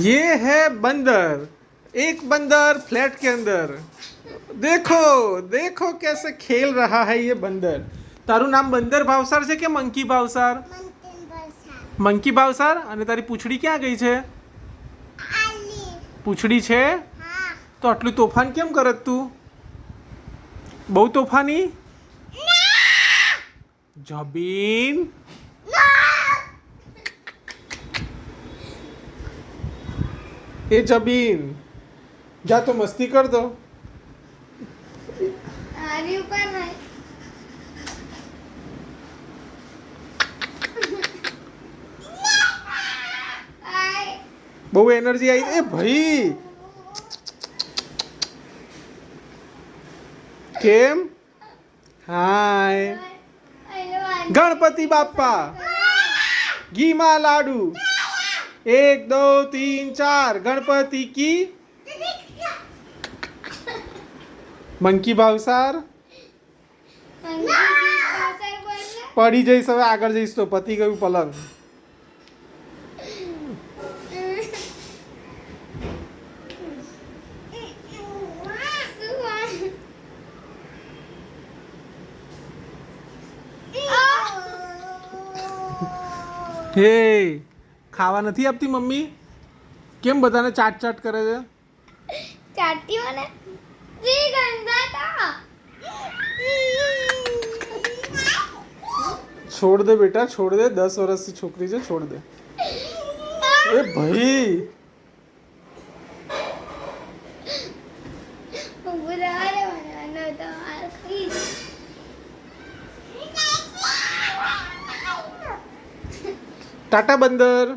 ये है बंदर, एक बंदर फ्लैट के अंदर। देखो देखो कैसे खेल रहा है ये बंदर। તારું નામ બંદર ભાવસાર છે કે મંકી ભાવસાર? મંકી ભાવસાર. અને તારી પૂંછડી ક્યાં ગઈ છે? પૂંછડી છે તો આટલું તોફાન કેમ કરત તું? બહુ તોફાની? જબીન એ જબીન જા તો મસ્તી કર દો. બહુ એનર્જી આવી. એ ભાઈ કેમ? હાય ગણપતિ બાપ્પા ઘીમાં લાડુ 1 2 3 4 ગણપતિ કી. મંકી ભાવસાર પડી જઈશ હવે, આગળ જઈશ તો પતી ગયું પલંગ. હે ખાવા નથી આપતી મમ્મી? કેમ બધાને ચાટ ચાટ કરે છે? ચાટતી મને જી ગંધાતા. છોડ દે બેટા, છોડ દે. 10 વર્ષની છોકરી છે, છોડ દે. એ ભાઈ ટાટા બંદર.